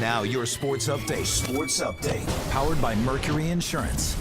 Now your sports update. Powered by Mercury Insurance.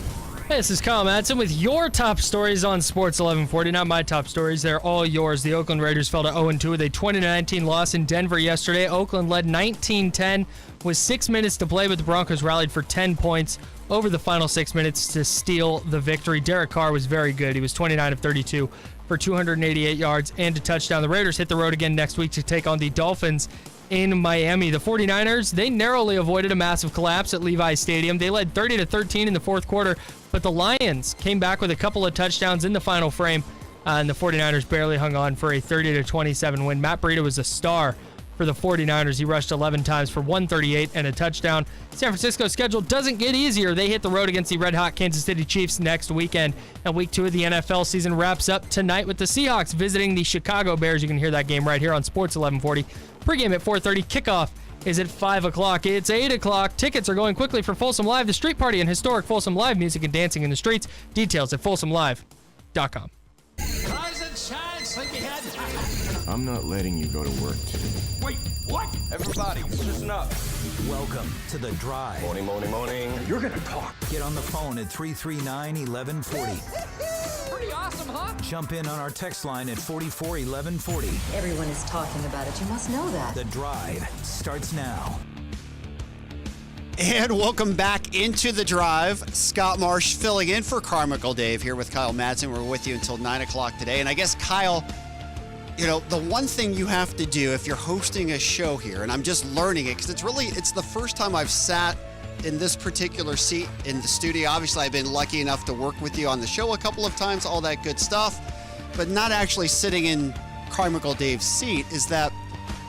Hey, this is Kyle Madson with your top stories on Sports 1140. Not my top stories. They're all yours. The Oakland Raiders fell to 0-2 with a 20-19 loss in Denver yesterday. Oakland led 19-10 with 6 minutes to play, but the Broncos rallied for 10 points over the final 6 minutes to steal the victory. Derek Carr was very good. He was 29 of 32 for 288 yards and a touchdown. The Raiders hit the road again next week to take on the Dolphins in Miami. The 49ers, they narrowly avoided a massive collapse at Levi's Stadium. They led 30-13 in the fourth quarter, but the Lions came back with a couple of touchdowns in the final frame, and the 49ers barely hung on for a 30-27 win. Matt Breida was a star for the 49ers. He rushed 11 times for 138 and a touchdown. San Francisco's schedule doesn't get easier. They hit the road against the red-hot Kansas City Chiefs next weekend, and week 2 of the NFL season wraps up tonight with the Seahawks visiting the Chicago Bears. You can hear that game right here on Sports 1140. Pregame at 4:30. Kickoff is at 5 o'clock. It's 8 o'clock. Tickets are going quickly for Folsom Live, the street party and historic Folsom Live music and dancing in the streets. Details at folsomlive.com. Rise and shine, sleepyhead. I'm not letting you go to work today. Wait, what? Everybody, listen up. Welcome to The Drive. Morning. You're gonna talk. Get on the phone at 339-1140. Pretty awesome, huh? Jump in on our text line at 441140. Everyone is talking about it. You must know that. The Drive starts now. And welcome back into The Drive. Scott Marsh filling in for Carmichael Dave here with Kyle Madson. We're with you until 9 o'clock today. And I guess, Kyle, you know, the one thing you have to do if you're hosting a show here, and I'm just learning it because it's the first time I've sat in this particular seat in the studio. Obviously, I've been lucky enough to work with you on the show a couple of times, all that good stuff, but not actually sitting in Carmichael Dave's seat, is that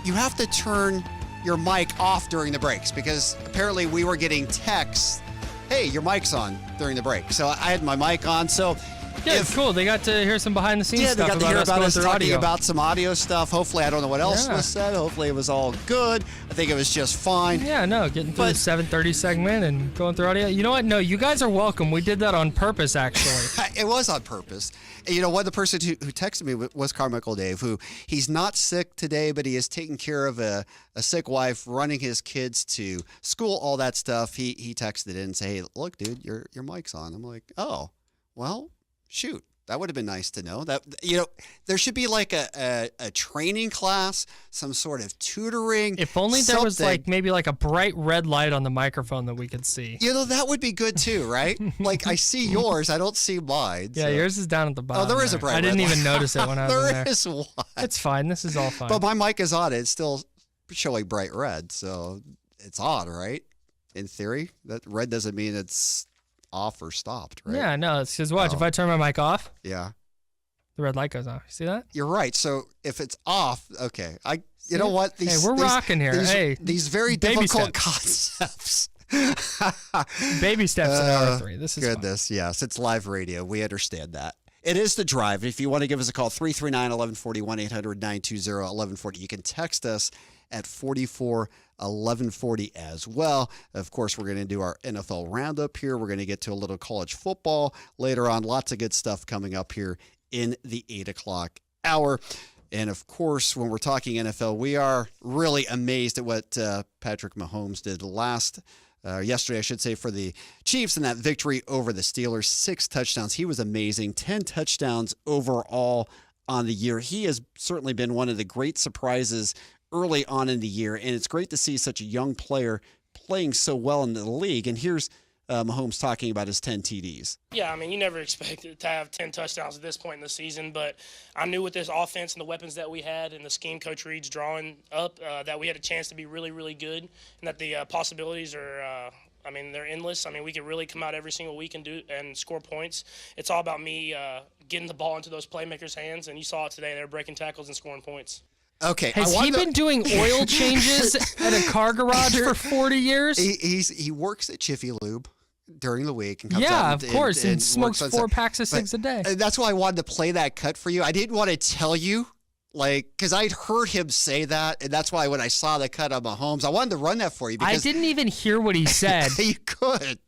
you have to turn your mic off during the breaks because apparently we were getting texts, hey, your mic's on during the break. So I had my mic on. So yeah, it's cool. They got to hear some behind the scenes stuff. They got to hear about us talking audio. about some audio stuff. Hopefully, I don't know what else was said. Hopefully, it was all good. I think it was just fine. Yeah, no, getting through the 7:30 segment and going through audio. You know what? No, you guys are welcome. We did that on purpose, actually. It was on purpose. And you know what? The person who texted me was Carmichael Dave, who he's not sick today, but he is taking care of a sick wife, running his kids to school, all that stuff. He texted in and said, hey, look, dude, your mic's on. I'm like, oh, well, shoot. That would have been nice to know. That, you know, there should be like a training class, some sort of tutoring. If only there was maybe a bright red light on the microphone that we could see. You know, that would be good too, right? Like I see yours, I don't see mine. Yeah, yours is down at the bottom. Oh, there is a bright red light. I didn't even notice it when I was in there. There is one. It's fine. This is all fine. But my mic is on. It's still showing bright red, so it's on, right? In theory, that red doesn't mean it's off or stopped, right? Yeah, no, it's because watch, if I turn my mic off, yeah, the red light goes off. You see that? You're right. So if it's off, okay. You know what? We're rocking here. These very difficult concepts. Baby steps in hour 3. This is goodness, fun. Yes. It's live radio. We understand that. It is The Drive. If you want to give us a call, 339-1140, 1-800-920-1140. You can text us at 441140 as well. Of course, we're going to do our NFL roundup here. We're going to get to a little college football later on. Lots of good stuff coming up here in the 8 o'clock hour. And of course, when we're talking NFL, we are really amazed at what Patrick Mahomes did yesterday, I should say, for the Chiefs in that victory over the Steelers. 6 touchdowns. He was amazing. 10 touchdowns overall on the year. He has certainly been one of the great surprises early on in the year, and it's great to see such a young player playing so well in the league. And here's Mahomes talking about his 10 TDs. Yeah, I mean, you never expected to have 10 touchdowns at this point in the season, but I knew with this offense and the weapons that we had and the scheme Coach Reed's drawing up that we had a chance to be really, really good, and that the possibilities are they're endless. I mean, we could really come out every single week and score points. It's all about me getting the ball into those playmakers' hands, and you saw it today. They're breaking tackles and scoring points. Okay. Has he been doing oil changes at a car garage for 40 years? He works at Jiffy Lube during the week and comes out of course, and smokes 4 packs of cigs a day. That's why I wanted to play that cut for you. I didn't want to tell you, because I'd heard him say that, and that's why when I saw the cut on Mahomes, I wanted to run that for you. Because I didn't even hear what he said. You could.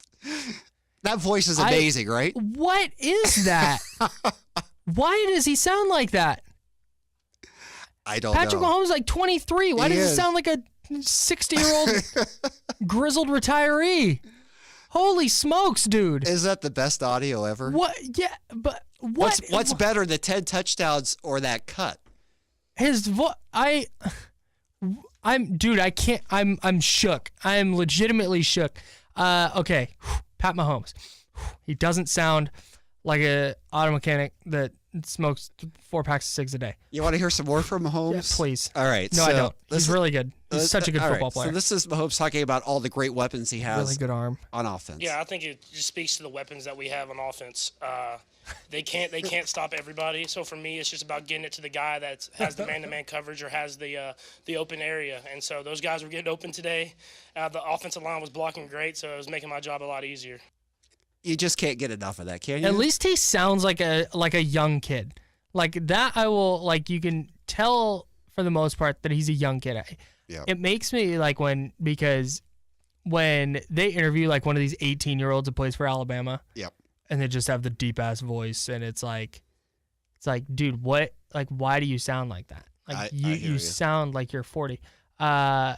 That voice is amazing, right? What is that? Why does he sound like that? I don't know. Patrick Mahomes is like 23. Why does he sound like a 60-year-old grizzled retiree. Holy smokes, dude. Is that the best audio ever? What? Yeah, but what? What's better, the 10 touchdowns or that cut? His I can't. I'm shook. I am legitimately shook. Okay, Pat Mahomes. He doesn't sound like a auto mechanic that smokes 4 packs of cigs a day. You want to hear some more from Mahomes? Yeah, please. All right. No, I don't. He's really good. He's such a good football player. So this is Mahomes talking about all the great weapons he has. Really good arm on offense. Yeah, I think it just speaks to the weapons that we have on offense. They can't stop everybody. So for me, it's just about getting it to the guy that has the man-to-man coverage or has the open area. And so those guys were getting open today. The offensive line was blocking great, so it was making my job a lot easier. You just can't get enough of that, can you? At least he sounds like a young kid. Like that, I will like. You can tell for the most part that he's a young kid. Yeah. It makes me like because when they interview like one of these 18-year-olds that plays for Alabama. Yep. And they just have the deep ass voice, and it's like, dude, what? Like, why do you sound like that? Like you sound like you're 40. And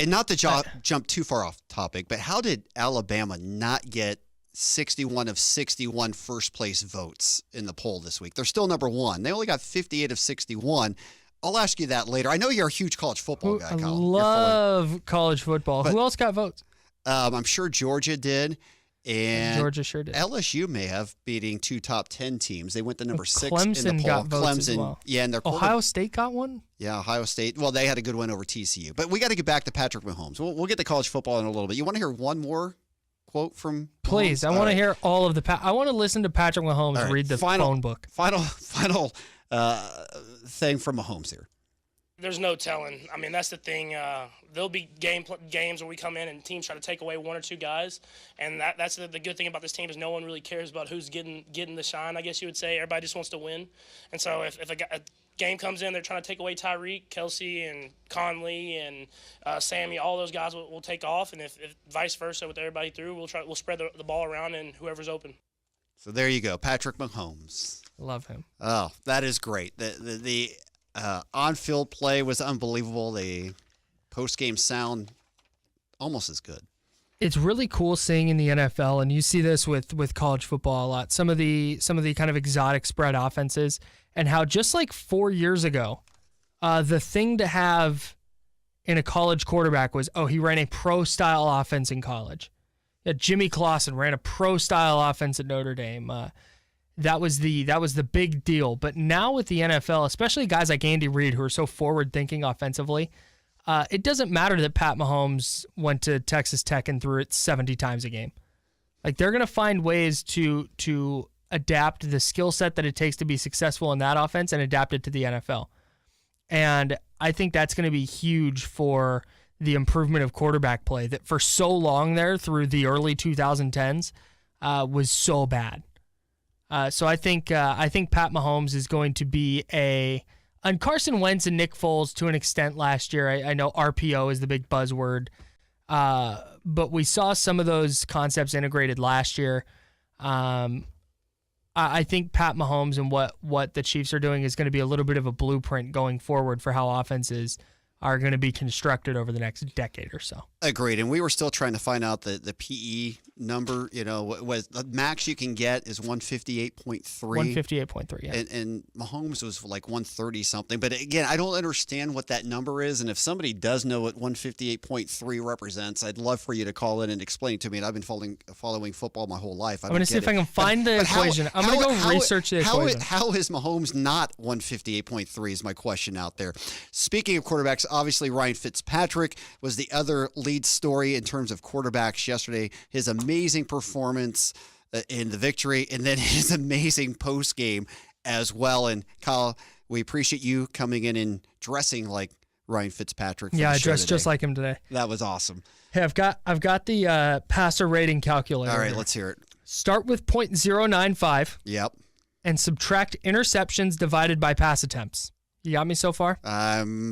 not to jump too far off topic, but how did Alabama not get 61 of 61 first place votes in the poll this week? They're still number one. They only got 58 of 61. I'll ask you that later. I know you're a huge college football guy, Kyle. I love college football. Who else got votes? I'm sure Georgia did. And Georgia sure did. LSU may have beating 2 top 10 teams. They went to number 6 Clemson in the poll. got votes as well. Yeah, and their Ohio State got one? Yeah, Ohio State. Well, they had a good win over TCU. But we got to get back to Patrick Mahomes. We'll get to college football in a little bit. You want to hear one more quote from Mahomes? Please. I want to hear all of the I want to listen to Patrick Mahomes read the phone book. Final thing from Mahomes here. There's no telling. I mean, that's the thing. There'll be games where we come in and teams try to take away 1 or 2 guys, and that's the good thing about this team is no one really cares about who's getting the shine, I guess you would say. Everybody just wants to win. And so if a game comes in, they're trying to take away Tyreek, Kelsey, and Conley, and Sammy, all those guys will take off, and if vice versa with everybody through, we'll spread the ball around and whoever's open. So there you go, Patrick Mahomes. Love him. Oh, that is great. The on-field play was unbelievable. The post-game sound, almost as good. It's really cool seeing in the NFL, and you see this with college football a lot. Some of the kind of exotic spread offenses, and how just like 4 years ago, the thing to have in a college quarterback was, he ran a pro-style offense in college. Yeah, Jimmy Clausen ran a pro-style offense at Notre Dame. That was the big deal. But now with the NFL, especially guys like Andy Reid who are so forward-thinking offensively, it doesn't matter that Pat Mahomes went to Texas Tech and threw it 70 times a game. Like, they're going to find ways to adapt the skill set that it takes to be successful in that offense and adapt it to the NFL. And I think that's going to be huge for the improvement of quarterback play that for so long there through the early 2010s was so bad. So I think Pat Mahomes is going to be and Carson Wentz and Nick Foles to an extent last year. I know RPO is the big buzzword, but we saw some of those concepts integrated last year. I think Pat Mahomes and what the Chiefs are doing is going to be a little bit of a blueprint going forward for how offenses are going to be constructed over the next decade or so. Agreed. And we were still trying to find out the PE number. You know, what the max you can get is 158.3. 158.3, yeah. And Mahomes was like 130 something. But again, I don't understand what that number is. And if somebody does know what 158.3 represents, I'd love for you to call in and explain it to me. And I've been following football my whole life. I'm going to see if I can find the equation. I'm going to go research the equation. How is Mahomes not 158.3 is my question out there. Speaking of quarterbacks, obviously Ryan Fitzpatrick was the other lead story in terms of quarterbacks yesterday. His amazing performance in the victory, and then his amazing post game as well. And Kyle, we appreciate you coming in and dressing like Ryan Fitzpatrick. Yeah, I dressed just like him today. That was awesome. Hey, I've got the passer rating calculator. All right, here. let's hear it. Start with 0.095. Yep. And subtract interceptions divided by pass attempts. You got me so far?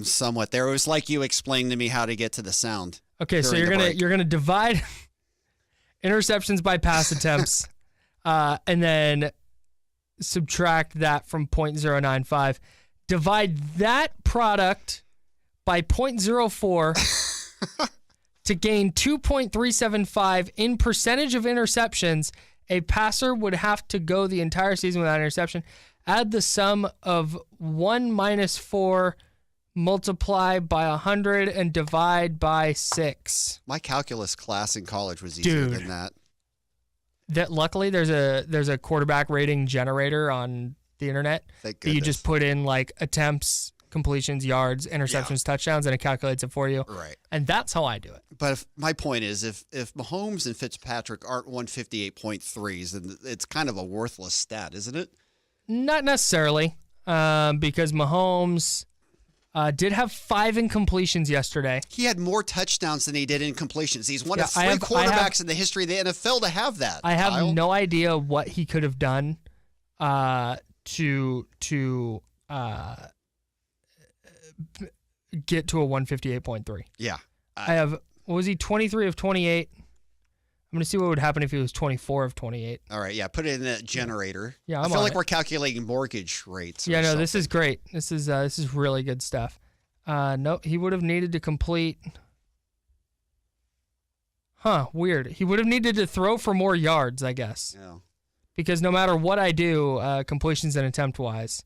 Somewhat there. It was like you explained to me how to get to the sound. Okay, so you're gonna divide interceptions by pass attempts, and then subtract that from 0.095. Divide that product by 0.04 To gain 2.375 in percentage of interceptions, a passer would have to go the entire season without interception. Add the sum of 1 minus 4, multiply by 100, and divide by 6. My calculus class in college was easier than that. That luckily there's a quarterback rating generator on the internet. Thank that you goodness. just put in like attempts, completions, yards, interceptions, touchdowns, and it calculates it for you. Right. And that's how I do it. But my point is, if Mahomes and Fitzpatrick aren't 158.3s, then it's kind of a worthless stat, isn't it? Not necessarily, because Mahomes did have 5 incompletions yesterday. He had more touchdowns than he did incompletions. He's one of 3 I quarterbacks in the history of the NFL to have that. I have Kyle. no idea what he could have done to get to a 158.3. Yeah. I have, what was he, 23 of 28? I'm going to see what would happen if he was 24 of 28. All right, yeah, put it in that generator. Yeah, I I'm feel on like it. we're calculating mortgage rates. or Yeah, no, something. this is great. This is really good stuff. No, he would have needed to complete. Weird. He would have needed to throw for more yards, I guess. Yeah. Because no matter what I do, completions and attempt-wise,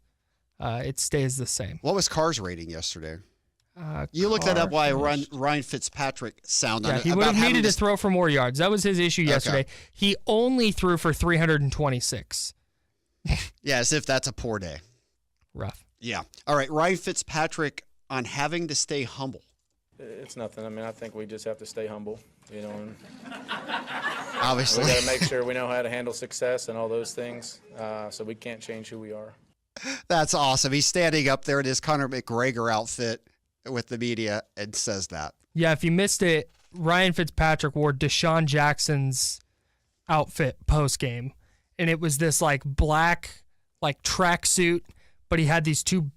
it stays the same. What was Carr's rating yesterday? You looked that up while Ryan Fitzpatrick sound on Yeah, it. he would about have having needed to throw for more yards. That was his issue yesterday. He only threw for 326. Yeah, as if that's a poor day. Rough. Yeah. All right, Ryan Fitzpatrick on having to stay humble. It's nothing. I mean, I think we just have to stay humble, and Obviously. we got to make sure we know how to handle success and all those things, so we can't change who we are. That's awesome. He's standing up there in his Conor McGregor outfit with the media and says that. Yeah, if you missed it, Ryan Fitzpatrick wore Deshaun Jackson's outfit post-game, and it was this like black like tracksuit, but he had these 2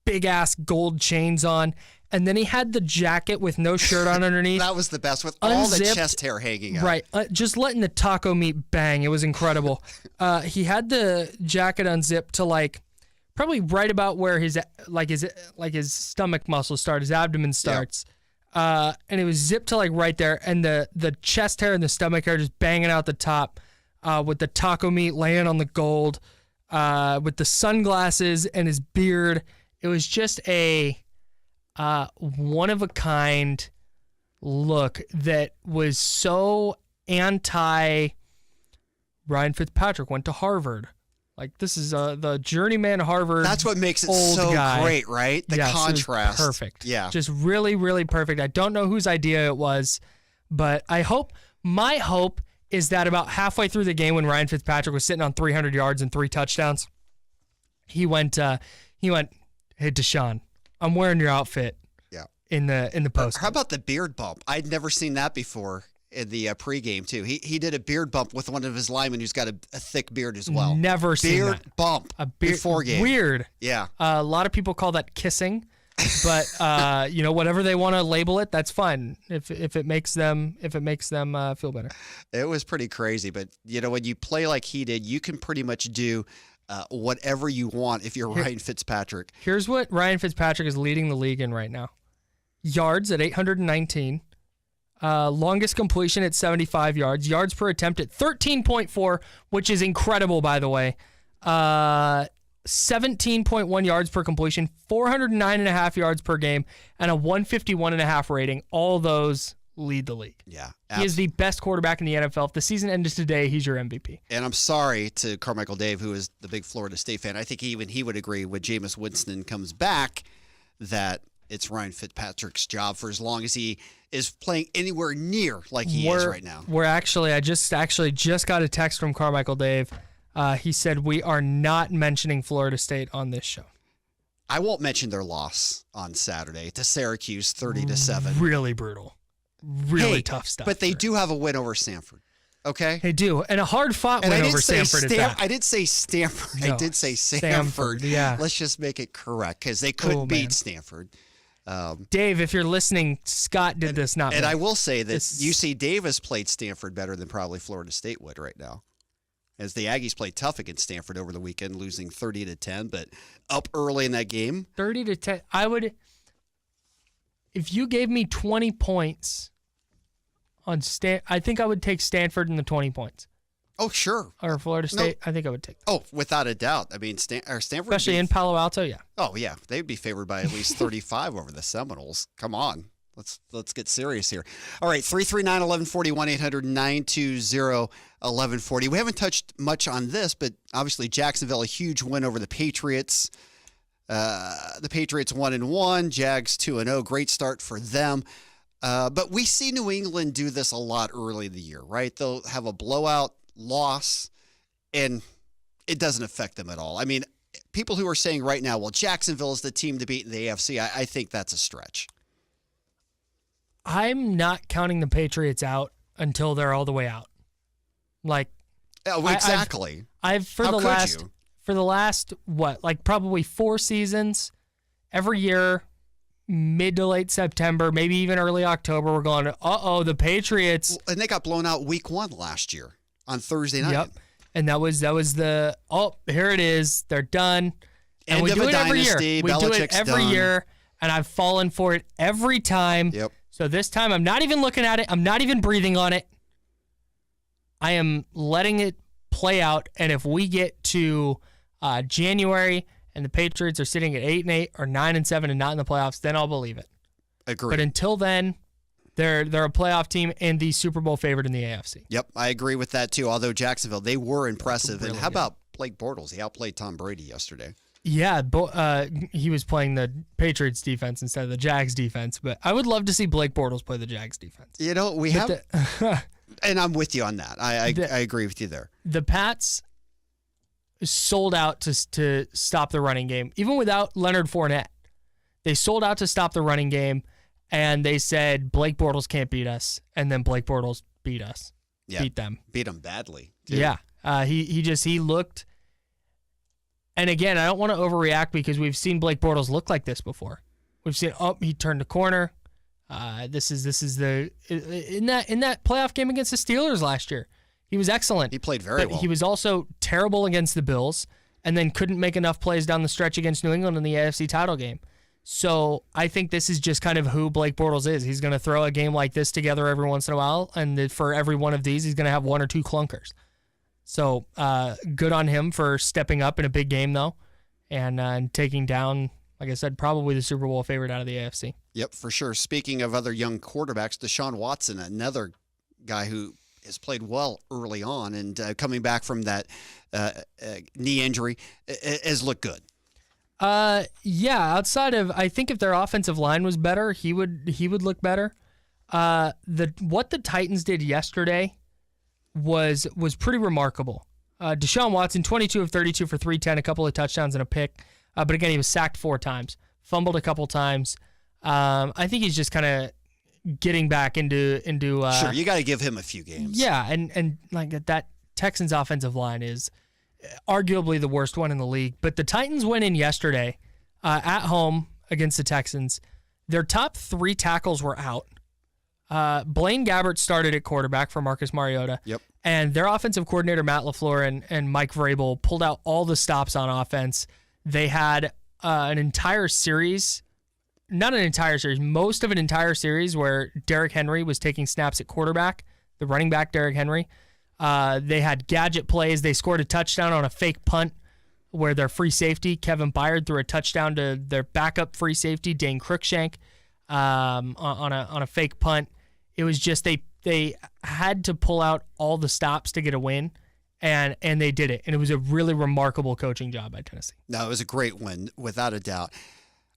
big-ass gold chains on, and then he had the jacket with no shirt on underneath. That was the best, with all the Unzipped. chest hair hanging out. Right, just letting the taco meat bang. It was incredible. He had the jacket unzipped to like probably right about where his stomach muscles start, his abdomen starts, and it was zipped to like right there, and the chest hair and the stomach hair just banging out the top, with the taco meat laying on the gold, with the sunglasses and his beard. It was just a one of a kind look that was so anti. Ryan Fitzpatrick went to Harvard. Like, this is the journeyman Harvard. That's what makes it old so guy. great, right? The Yes, it was contrast. perfect. Yeah. Just really, really perfect. I don't know whose idea it was, but my hope is that about halfway through the game when Ryan Fitzpatrick was sitting on 300 yards and 3 touchdowns, he went, hey, Deshaun, I'm wearing your outfit. Yeah. In the post. How about the beard bump? I'd never seen that before in the pregame, too. He did a beard bump with one of his linemen who's got a thick beard as well. Never seen beard that. bump before game. Weird. Yeah. A lot of people call that kissing, but whatever they want to label it, that's fine. If it makes them feel better. It was pretty crazy, but when you play like he did, you can pretty much do whatever you want if you're Ryan Fitzpatrick. Here's what Ryan Fitzpatrick is leading the league in right now: yards at 819. Longest completion at 75 yards. Yards per attempt at 13.4, which is incredible, by the way. 17.1 yards per completion, 409.5 yards per game, and a 151.5 rating. All those lead the league. Yeah. He is the best quarterback in the NFL. If the season ended today, he's your MVP. And I'm sorry to Carmichael Dave, who is the big Florida State fan. I think he would agree when Jameis Winston comes back that it's Ryan Fitzpatrick's job for as long as he is playing anywhere near like he is right now. I just got a text from Carmichael Dave. He said we are not mentioning Florida State on this show. I won't mention their loss on Saturday to Syracuse, 30-7. Really brutal. Really tough stuff. But they do have a win over Stanford. Okay? They do. And a hard-fought win over Stanford at that. I did say Stanford. No, I did say Stanford, yeah. Let's just make it correct because they could beat Stanford. Dave, if you're listening, Scott did this, not me. And I will say that UC Davis played Stanford better than probably Florida State would right now. As the Aggies played tough against Stanford over the weekend, losing 30-10, but up early in that game. 30-10. if you gave me 20 points on I think I would take Stanford in the 20 points. Oh, sure. Or Florida State, I think I would take that. Oh, without a doubt. I mean, Stanford. Especially in Palo Alto, yeah. Oh, yeah. They'd be favored by at least 35 over the Seminoles. Come on. Let's get serious here. All right, 339-1140, 1-800-920-1140. We haven't touched much on this, but obviously Jacksonville, a huge win over the Patriots. The Patriots 1-1, Jags 2-0. Great start for them. But we see New England do this a lot early in the year, right? They'll have a blowout loss, and it doesn't affect them at all. I mean, people who are saying right now, well, Jacksonville is the team to beat in the AFC, I think that's a stretch. I'm not counting the Patriots out until they're all the way out. Like, oh, exactly. For the last what, like probably 4 seasons, every year, mid to late September, maybe even early October, we're going, the Patriots. Well, and they got blown out week 1 last year on Thursday night. Yep. And that was the, here it is. They're done. And we End do of it a every year. dynasty. We do it every done. year, and I've fallen for it every time. Yep. So this time, I'm not even looking at it. I'm not even breathing on it. I am letting it play out. And if we get to January and the Patriots are sitting at 8-8 or 9-7 and not in the playoffs, then I'll believe it. Agree. But until then, they're a playoff team and the Super Bowl favorite in the AFC. Yep, I agree with that too. Although Jacksonville, they were impressive. Really and how good. about Blake Bortles? He outplayed Tom Brady yesterday. Yeah, he was playing the Patriots defense instead of the Jags defense. But I would love to see Blake Bortles play the Jags defense. You know, and I'm with you on that. I agree with you there. The Pats sold out to stop the running game, even without Leonard Fournette. They sold out to stop the running game, and they said Blake Bortles can't beat us, and then Blake Bortles beat us, beat them badly. Too. Yeah, he looked. And again, I don't want to overreact because we've seen Blake Bortles look like this before. We've seen he turned the corner. This is in that playoff game against the Steelers last year. He was excellent. He played very well. He was also terrible against the Bills and then couldn't make enough plays down the stretch against New England in the AFC title game. So I think this is just kind of who Blake Bortles is. He's going to throw a game like this together every once in a while, and for every one of these, he's going to have 1 or 2 clunkers. So good on him for stepping up in a big game, though, and taking down, like I said, probably the Super Bowl favorite out of the AFC. Yep, for sure. Speaking of other young quarterbacks, Deshaun Watson, another guy who has played well early on and coming back from that knee injury, has looked good. Yeah, outside of, I think if their offensive line was better, he would look better. What the Titans did yesterday was pretty remarkable. Deshaun Watson, 22 of 32 for 310, a couple of touchdowns and a pick. But again, he was sacked 4 times, fumbled a couple times. I think he's just kind of getting back into. Sure, you got to give him a few games. Yeah, and like that Texans offensive line is arguably the worst one in the league. But the Titans went in yesterday at home against the Texans. Their top 3 tackles were out. Blaine Gabbert started at quarterback for Marcus Mariota. Yep. And their offensive coordinator, Matt LaFleur, and Mike Vrabel pulled out all the stops on offense. They had an entire series, not an entire series, most of an entire series where Derrick Henry was taking snaps at quarterback, the running back Derrick Henry. They had gadget plays. They scored a touchdown on a fake punt where their free safety, Kevin Byard, threw a touchdown to their backup free safety, Dane Cruikshank, on a fake punt. It was just they had to pull out all the stops to get a win, and they did it. And it was a really remarkable coaching job by Tennessee. No, it was a great win, without a doubt.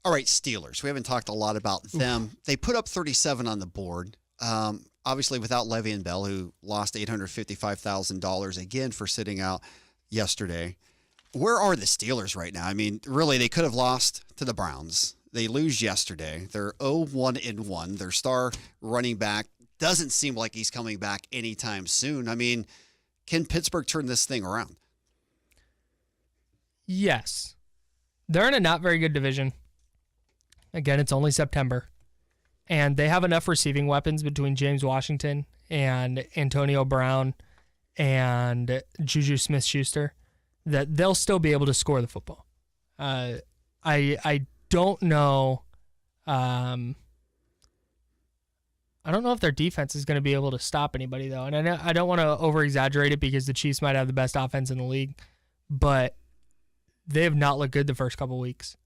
All right, Steelers. We haven't talked a lot about them. Oof. They put up 37 on the board. Obviously, without Le'Veon Bell, who lost $855,000 again for sitting out yesterday. Where are the Steelers right now? I mean, really, they could have lost to the Browns. They lose yesterday. They're 0-1-1. Their star running back doesn't seem like he's coming back anytime soon. I mean, can Pittsburgh turn this thing around? Yes. They're in a not very good division. Again, it's only September. And they have enough receiving weapons between James Washington and Antonio Brown and Juju Smith-Schuster that they'll still be able to score the football. I don't know I don't know if their defense is going to be able to stop anybody, though. And I don't want to over-exaggerate it because the Chiefs might have the best offense in the league, but they have not looked good the first couple weeks.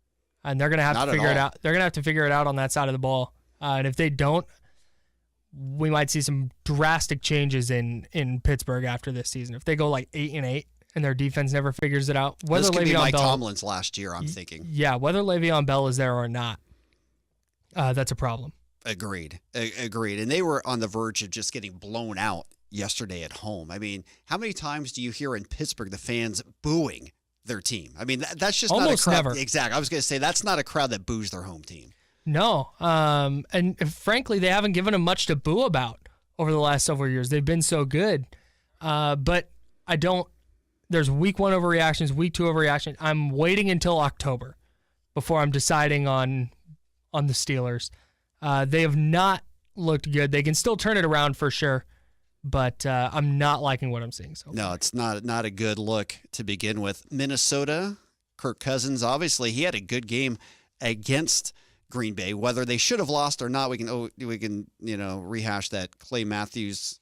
And they're going to have to figure it out. They're going to have to figure it out on that side of the ball. And if they don't, we might see some drastic changes in Pittsburgh after this season. If they go like 8-8 and their defense never figures it out, whether this could be Le'Veon Mike Bell, Tomlin's last year, I'm thinking. Yeah, whether Le'Veon Bell is there or not, that's a problem. Agreed. And they were on the verge of just getting blown out yesterday at home. I mean, how many times do you hear in Pittsburgh the fans booing their team? I mean, that's just almost not a crowd. never. Exactly. I was going to say that's not a crowd that boos their home team. No. And frankly, they haven't given them much to boo about over the last several years. They've been so good. But there's week 1 overreactions, week 2 overreaction. I'm waiting until October before I'm deciding on the Steelers. They have not looked good. They can still turn it around for sure, but I'm not liking what I'm seeing so far. No, it's not a good look to begin with. Minnesota, Kirk Cousins, obviously he had a good game against Green Bay. Whether they should have lost or not, we can rehash that. Clay Matthews,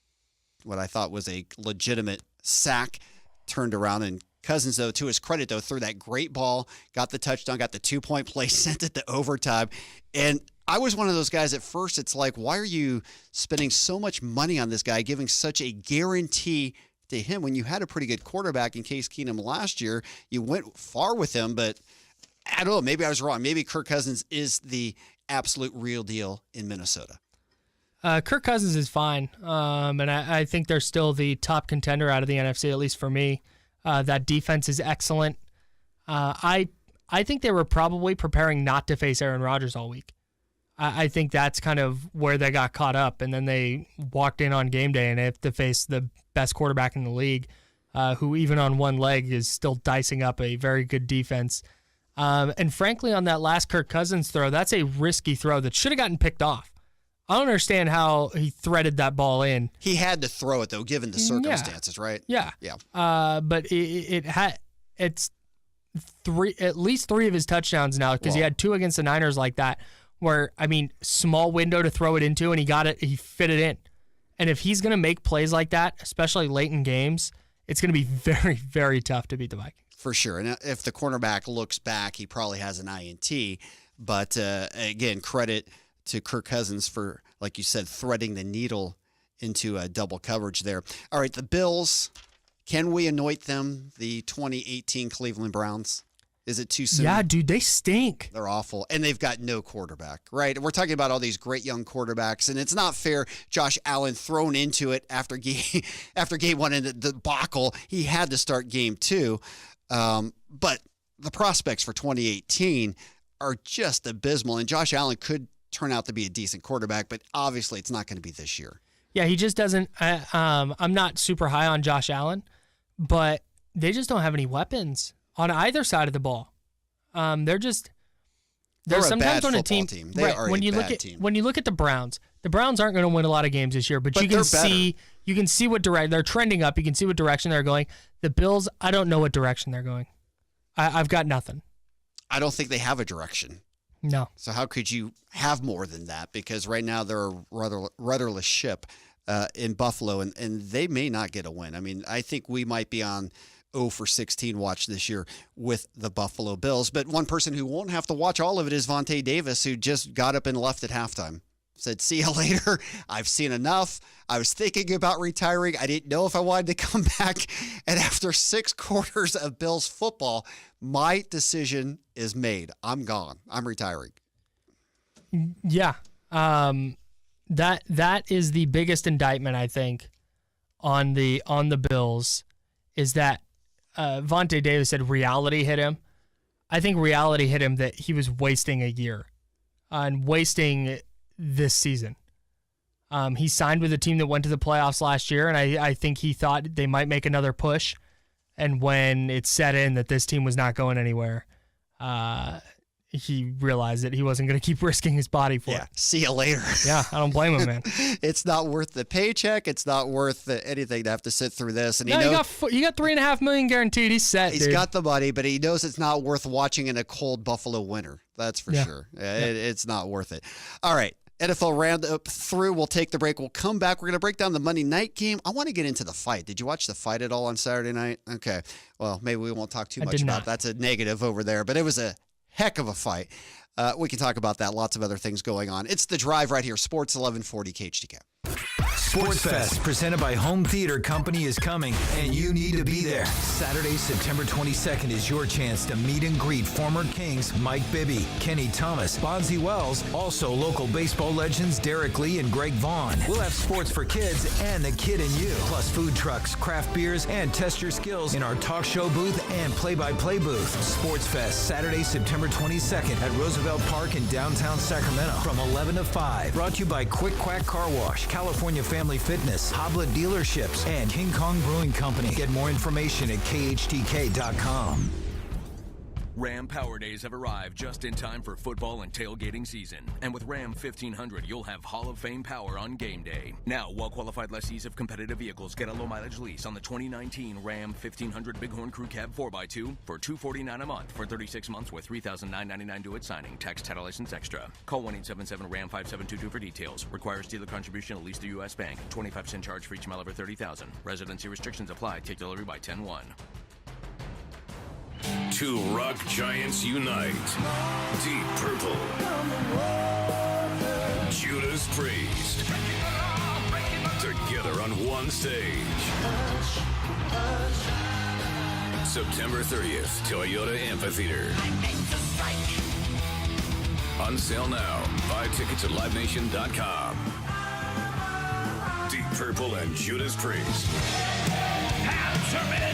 what I thought was a legitimate sack, turned around, and Cousins, though, to his credit, though, threw that great ball, got the touchdown, got the 2-point play, sent it to overtime. And I was one of those guys at first, it's like, why are you spending so much money on this guy, giving such a guarantee to him when you had a pretty good quarterback in Case Keenum last year? You went far with him, but I don't know, maybe I was wrong. Maybe Kirk Cousins is the absolute real deal in Minnesota. Kirk Cousins is fine, and I think they're still the top contender out of the NFC, at least for me. That defense is excellent. I think they were probably preparing not to face Aaron Rodgers all week. I think that's kind of where they got caught up, and then they walked in on game day and they have to face the best quarterback in the league, who even on one leg is still dicing up a very good defense. And frankly, on that last Kirk Cousins throw, that's a risky throw that should have gotten picked off. I don't understand how he threaded that ball in. He had to throw it, though, given the circumstances, right? Yeah. But it's at least 3 of his touchdowns now, because he had 2 against the Niners like that, where, I mean, small window to throw it into, and he fit it in. And if he's going to make plays like that, especially late in games, it's going to be very, very tough to beat the Vikings. For sure. And if the cornerback looks back, he probably has an INT. But, again, credit to Kirk Cousins for, like you said, threading the needle into a double coverage there. All right, the Bills, can we anoint them the 2018 Cleveland Browns? Is it too soon? Yeah, dude, they stink. They're awful, and they've got no quarterback, right? We're talking about all these great young quarterbacks, and it's not fair. Josh Allen thrown into it after game 1 in the debacle. He had to start game 2. But the prospects for 2018 are just abysmal, and Josh Allen could turn out to be a decent quarterback, but obviously it's not going to be this year. Yeah, he just doesn't. I'm not super high on Josh Allen, but they just don't have any weapons on either side of the ball. They're sometimes on a team. They are when a you bad look at team. When you look at the Browns aren't going to win a lot of games this year, but you can see what direction they're trending up. You can see what direction they're going. The Bills, I don't know what direction they're going. I've got nothing. I don't think they have a direction. No. So how could you have more than that? Because right now they're a rudderless ship in Buffalo, and they may not get a win. I mean, I think we might be on 0 for 16 watch this year with the Buffalo Bills. But one person who won't have to watch all of it is Vontae Davis, who just got up and left at halftime. Said, see you later. I've seen enough. I was thinking about retiring. I didn't know if I wanted to come back. And after 6 quarters of Bills football, my decision is made. I'm gone. I'm retiring. Yeah. That is the biggest indictment, I think, on the Bills, is that Vontae Davis said reality hit him. I think reality hit him that he was wasting a year and wasting this season. He signed with a team that went to the playoffs last year, and I think he thought they might make another push. And when it set in that this team was not going anywhere, he realized that he wasn't going to keep risking his body for it. See you later. Yeah, I don't blame him, man. It's not worth the paycheck. It's not worth anything to have to sit through this. And he got $3.5 million guaranteed. He's set. He's got the money, but he knows it's not worth watching in a cold Buffalo winter. That's for sure. It's not worth it. All right. NFL Roundup through. We'll take the break. We'll come back. We're going to break down the Monday night game. I want to get into the fight. Did you watch the fight at all on Saturday night? Okay. Well, maybe we won't talk too much about it. That's a negative over there, but it was a heck of a fight. We can talk about that. Lots of other things going on. It's The Drive right here. Sports 1140 KHTK. Sports Fest, presented by Home Theater Company, is coming, and you need to be there. Saturday, September 22nd is your chance to meet and greet former Kings Mike Bibby, Kenny Thomas, Bonzi Wells, also local baseball legends Derek Lee and Greg Vaughn. We'll have sports for kids and the kid in you, plus food trucks, craft beers, and test your skills in our talk show booth and play-by-play booth. Sports Fest, Saturday, September 22nd at Roosevelt Park in downtown Sacramento from 11 to 5. Brought to you by Quick Quack Car Wash, California Family Fitness, Hoblet Dealerships, and King Kong Brewing Company. Get more information at khtk.com. Ram Power Days have arrived just in time for football and tailgating season. And with Ram 1500, you'll have Hall of Fame power on game day. Now, well-qualified lessees of competitive vehicles get a low-mileage lease on the 2019 Ram 1500 Bighorn Crew Cab 4x2 for $249 a month for 36 months with $3,999 due at signing. Tax, title, license extra. Call 1-877-RAM-5722 for details. Requires dealer contribution at least the U.S. Bank. 25% charge for each mile over 30,000. Residency restrictions apply. Take delivery by 10/1. Two rock giants unite. Deep Purple. Judas Priest. Together on one stage. September 30th, Toyota Amphitheater. On sale now. Buy tickets at LiveNation.com. Deep Purple and Judas Priest. After midnight.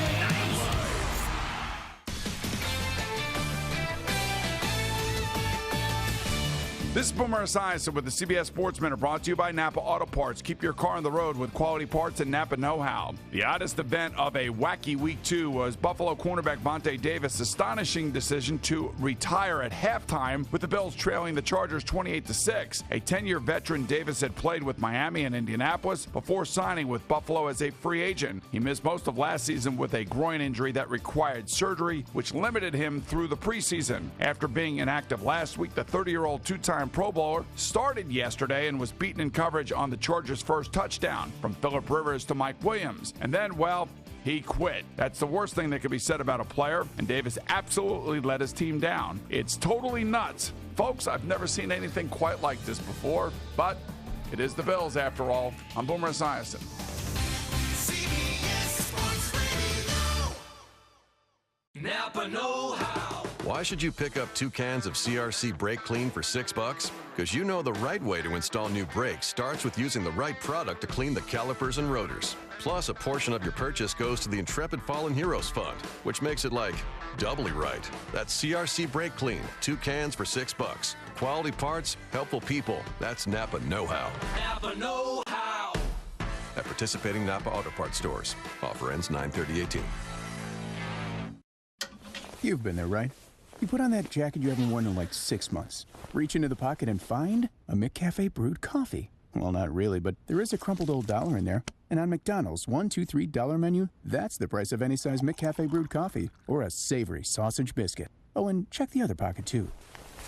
This is Boomer Esiason with the CBS Sports Minute, brought to you by Napa Auto Parts. Keep your car on the road with quality parts and Napa know-how. The oddest event of a wacky Week 2 was Buffalo cornerback Vontae Davis' astonishing decision to retire at halftime, with the Bills trailing the Chargers 28-6. A 10-year veteran, Davis had played with Miami and Indianapolis before signing with Buffalo as a free agent. He missed most of last season with a groin injury that required surgery, which limited him through the preseason. After being inactive last week, the 30-year-old two-time Pro Bowler started yesterday and was beaten in coverage on the Chargers' first touchdown from Phillip Rivers to Mike Williams. And then, well, he quit. That's the worst thing that could be said about a player, and Davis absolutely let his team down. It's totally nuts. Folks, I've never seen anything quite like this before, but it is the Bills after all. I'm Boomer Esiason. Napa know-how. Why should you pick up 2 cans of CRC Brake Clean for $6? Because you know the right way to install new brakes starts with using the right product to clean the calipers and rotors. Plus, a portion of your purchase goes to the Intrepid Fallen Heroes Fund, which makes it like doubly right. That's CRC Brake Clean, 2 cans for $6. Quality parts, helpful people. That's Napa know-how. Napa know-how. At participating Napa Auto Parts stores. Offer ends 9/30/18. You've been there, right? You put on that jacket you haven't worn in like 6 months. Reach into the pocket and find a McCafe brewed coffee. Well, not really, but there is a crumpled old dollar in there. And on McDonald's $1, $2, $3 menu, that's the price of any size McCafe brewed coffee or a savory sausage biscuit. Oh, and check the other pocket, too.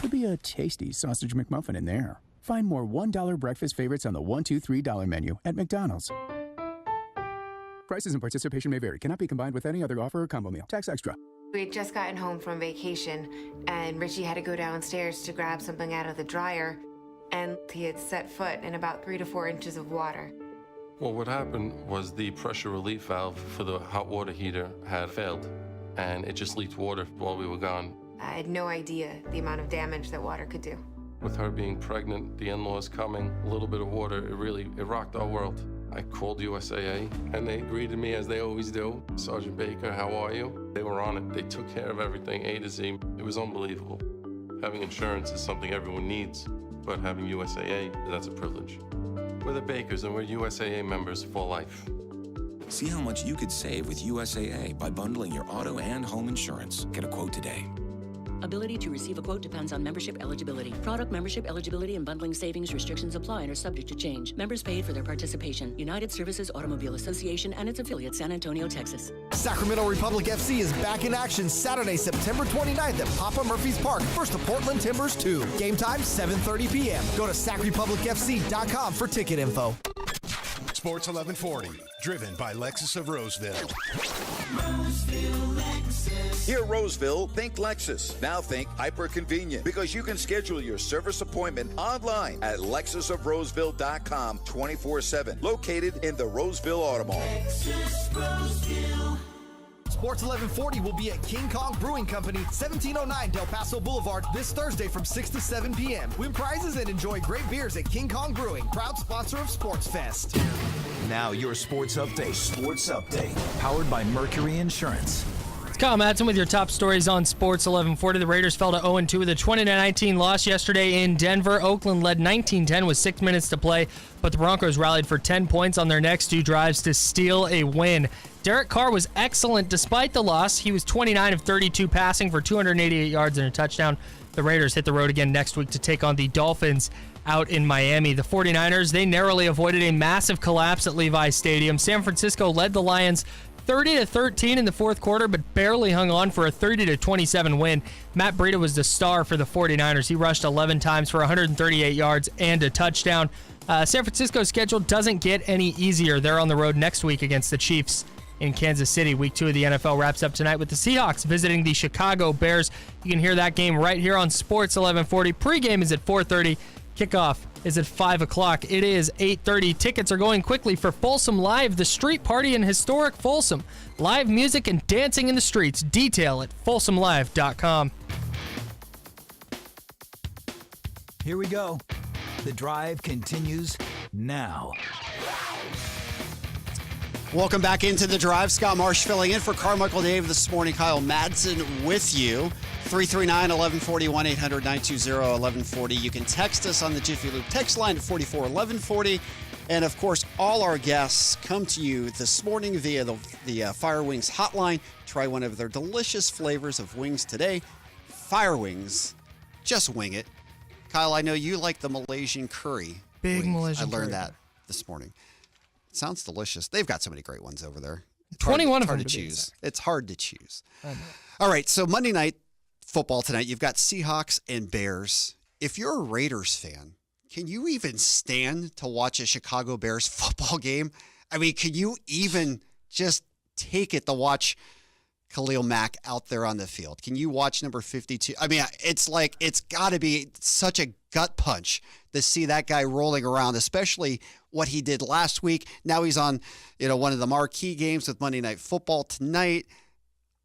Could be a tasty sausage McMuffin in there. Find more $1 breakfast favorites on the $1, $2, $3 menu at McDonald's. Prices and participation may vary. Cannot be combined with any other offer or combo meal. Tax extra. We had just gotten home from vacation, and Richie had to go downstairs to grab something out of the dryer, and he had set foot in about 3 to 4 inches of water. Well, what happened was the pressure relief valve for the hot water heater had failed, and it just leaked water while we were gone. I had no idea the amount of damage that water could do. With her being pregnant, the in-laws coming, a little bit of water, it rocked our world. I called USAA, and they greeted me as they always do. Sergeant Baker, how are you? They were on it. They took care of everything, A to Z. It was unbelievable. Having insurance is something everyone needs, but having USAA, that's a privilege. We're the Bakers, and we're USAA members for life. See how much you could save with USAA by bundling your auto and home insurance. Get a quote today. Ability to receive a quote depends on membership eligibility. Product membership eligibility and bundling savings restrictions apply and are subject to change. Members paid for their participation. United Services Automobile Association and its affiliate, San Antonio, Texas. Sacramento Republic FC is back in action Saturday, September 29th at Papa Murphy's Park versus the Portland Timbers 2. Game time, 7:30 p.m. Go to sacrepublicfc.com for ticket info. Sports 1140, driven by Lexus of Roseville. Here at Roseville, think Lexus. Now think hyper convenient because you can schedule your service appointment online at lexusofroseville.com 24/7. Located in the Roseville Auto Mall. Sports 1140 will be at King Kong Brewing Company, 1709 Del Paso Boulevard, this Thursday from 6 to 7 p.m. Win prizes and enjoy great beers at King Kong Brewing, proud sponsor of Sports Fest. Now your sports update. Sports update. Powered by Mercury Insurance. It's Kyle Madson with your top stories on Sports 1140. The Raiders fell to 0-2 with a 20-19 loss yesterday in Denver. Oakland led 19-10 with 6 minutes to play, but the Broncos rallied for 10 points on their next 2 drives to steal a win. Derek Carr was excellent despite the loss. He was 29 of 32 passing for 288 yards and a touchdown. The Raiders hit the road again next week to take on the Dolphins out in Miami. The 49ers, they narrowly avoided a massive collapse at Levi's Stadium. San Francisco led the Lions 30-13 in the fourth quarter, but barely hung on for a 30-27 win. Matt Breida was the star for the 49ers. He rushed 11 times for 138 yards and a touchdown. San Francisco's schedule doesn't get any easier. They're on the road next week against the Chiefs in Kansas City. Week 2 of the NFL wraps up tonight with the Seahawks visiting the Chicago Bears. You can hear that game right here on Sports 1140. Pre-game is at 4:30. Kickoff is at 5 o'clock. It is 8:30. Tickets are going quickly for Folsom Live, the street party in historic Folsom. Live music and dancing in the streets. Detail at folsomlive.com. Here we go. The drive continues now. Welcome back into the drive. Scott Marsh filling in for Carmichael Dave this morning. Kyle Madson with you. 339-1140, 1-800-920-1140. You can text us on the Jiffy Loop text line at 441140. And, of course, all our guests come to you this morning via the Fire Wings hotline. Try one of their delicious flavors of wings today. Fire Wings. Just wing it. Kyle, I know you like the Malaysian curry. Big wings. Malaysian curry. I learned that this morning. It sounds delicious. They've got so many great ones over there. 21 of them to choose. It's hard to choose. All right, so Monday night football tonight, you've got Seahawks and Bears. If you're a Raiders fan, can you even stand to watch a Chicago Bears football game? I mean, can you even just take it to watch Khalil Mack out there on the field? Can you watch number 52? I mean, it's like, it's got to be such a gut punch to see that guy rolling around, especially what he did last week. Now he's on, one of the marquee games with Monday Night Football tonight.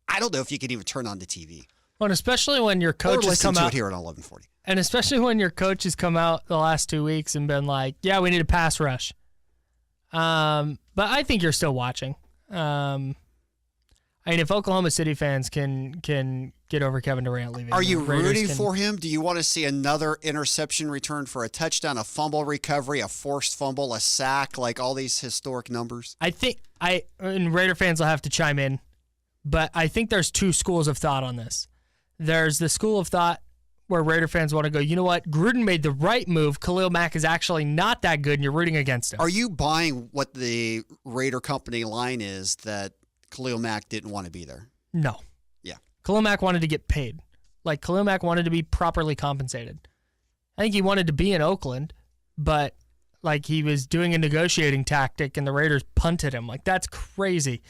I don't know if you can even turn on the TV. Well, and especially when your coach has come out here at 1140. And especially when your coach has come out the last 2 weeks and been like, yeah, we need a pass rush. But I think you're still watching. I mean, if Oklahoma City fans can get over Kevin Durant leaving. Are you rooting for him? Do you want to see another interception return for a touchdown, a fumble recovery, a forced fumble, a sack, like all these historic numbers? I think and Raider fans will have to chime in, but I think there's 2 schools of thought on this. There's the school of thought where Raider fans want to go, you know what? Gruden made the right move. Khalil Mack is actually not that good, and you're rooting against him. Are you buying what the Raider company line is that Khalil Mack didn't want to be there? No. Yeah. Khalil Mack wanted to get paid. Like, Khalil Mack wanted to be properly compensated. I think he wanted to be in Oakland, but, like, he was doing a negotiating tactic, and the Raiders punted him. Like, that's crazy.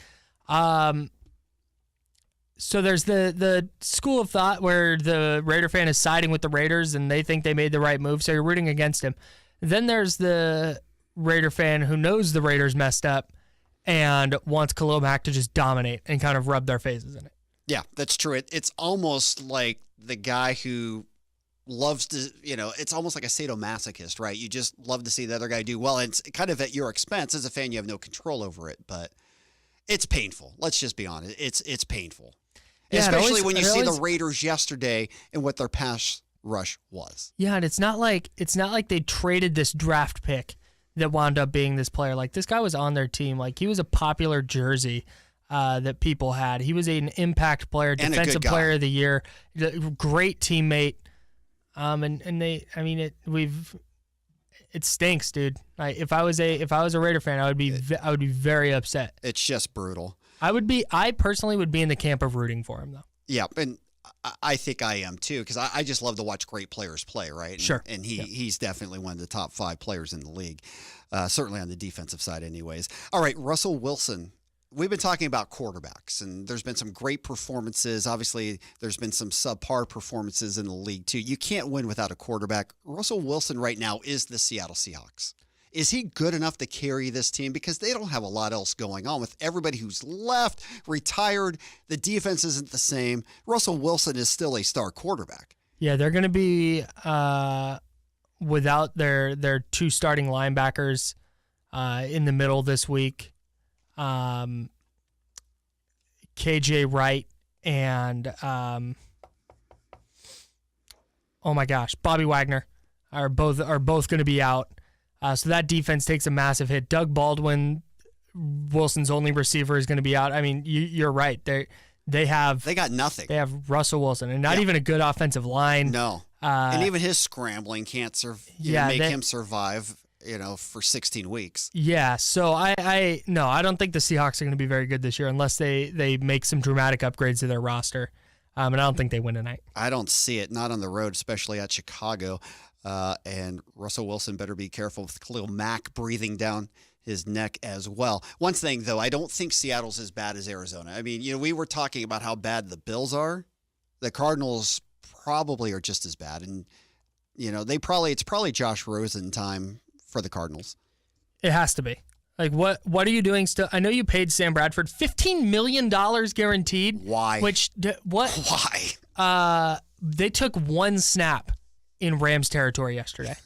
So there's the school of thought where the Raider fan is siding with the Raiders and they think they made the right move, so you're rooting against him. Then there's the Raider fan who knows the Raiders messed up and wants Khalil Mack to just dominate and kind of rub their faces in it. Yeah, that's true. It's almost like the guy who loves to, it's almost like a sadomasochist, right? You just love to see the other guy do well. And it's kind of at your expense. As a fan, you have no control over it, but it's painful. Let's just be honest. It's painful. Yeah, especially when you see the Raiders yesterday and what their pass rush was. Yeah, and it's not like they traded this draft pick that wound up being this player. Like, this guy was on their team. Like, he was a popular jersey. that people had. He was an impact player, defensive player of the year, great teammate. It stinks, dude. If I was a Raider fan, I would be very upset. It's just brutal. I personally would be in the camp of rooting for him, though. Yeah, and I think I am too, because I just love to watch great players play, right? And, sure. And he's definitely one of the top 5 players in the league, certainly on the defensive side anyways. All right, Russell Wilson. We've been talking about quarterbacks, and there's been some great performances. Obviously, there's been some subpar performances in the league, too. You can't win without a quarterback. Russell Wilson right now is the Seattle Seahawks. Is he good enough to carry this team? Because they don't have a lot else going on with everybody who's left, retired. The defense isn't the same. Russell Wilson is still a star quarterback. Yeah, they're going to be without their 2 starting linebackers in the middle this week. KJ Wright and oh my gosh, Bobby Wagner are both going to be out. So that defense takes a massive hit. Doug Baldwin, Wilson's only receiver, is going to be out. I mean, you're right. They got nothing. They have Russell Wilson and not even a good offensive line. No. And even his scrambling can't make him survive, for 16 weeks. Yeah, so I don't think the Seahawks are going to be very good this year unless they make some dramatic upgrades to their roster. And I don't think they win tonight. I don't see it, not on the road, especially at Chicago. And Russell Wilson better be careful with Khalil Mack breathing down his neck as well. One thing, though, I don't think Seattle's as bad as Arizona. I mean, we were talking about how bad the Bills are. The Cardinals probably are just as bad. And, it's probably Josh Rosen time for the Cardinals. It has to be. Like, what are you doing still? I know you paid Sam Bradford $15 million guaranteed. Why? Why? They took 1 snap in Rams territory yesterday.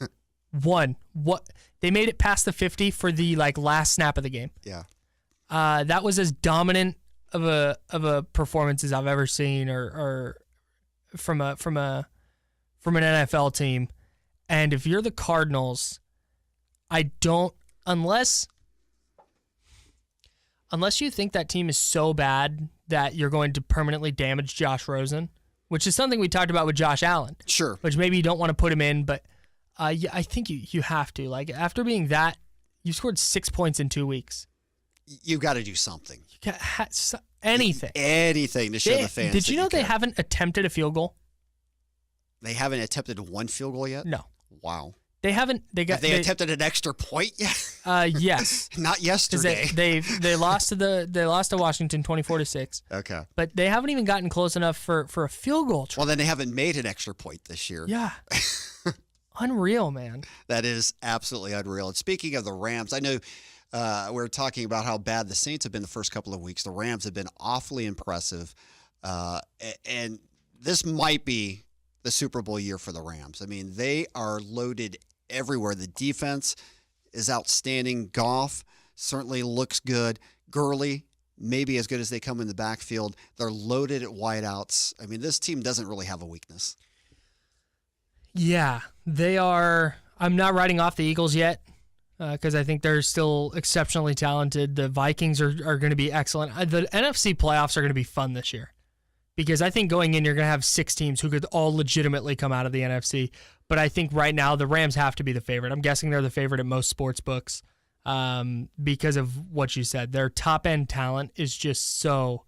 1. What? They made it past the 50 for the last snap of the game. Yeah. That was as dominant of a performance as I've ever seen, or from an NFL team. And if you're the Cardinals, unless you think that team is so bad that you're going to permanently damage Josh Rosen, which is something we talked about with Josh Allen. Sure. Which maybe you don't want to put him in, but I think you have to. After being that, you scored 6 points in 2 weeks. You've got to do something. You got anything. Anything to show the fans. Did you know they haven't attempted a field goal? They haven't attempted 1 field goal yet? No. Wow. They haven't. They attempted an extra point yet? Yes. Not yesterday. They lost to Washington 24-6. Okay. But they haven't even gotten close enough for a field goal. Well, then they haven't made an extra point this year. Yeah. Unreal, man. That is absolutely unreal. And speaking of the Rams, I know we're talking about how bad the Saints have been the first couple of weeks. The Rams have been awfully impressive, and this might be the Super Bowl year for the Rams. I mean, they are loaded everywhere. The defense is outstanding. Goff certainly looks good. Gurley, maybe as good as they come in the backfield. They're loaded at wideouts. I mean, this team doesn't really have a weakness. Yeah, they are. I'm not writing off the Eagles yet because I think they're still exceptionally talented. The Vikings are going to be excellent. The NFC playoffs are going to be fun this year. Because I think going in, you're going to have 6 teams who could all legitimately come out of the NFC. But I think right now the Rams have to be the favorite. I'm guessing they're the favorite at most sports books because of what you said. Their top-end talent is just so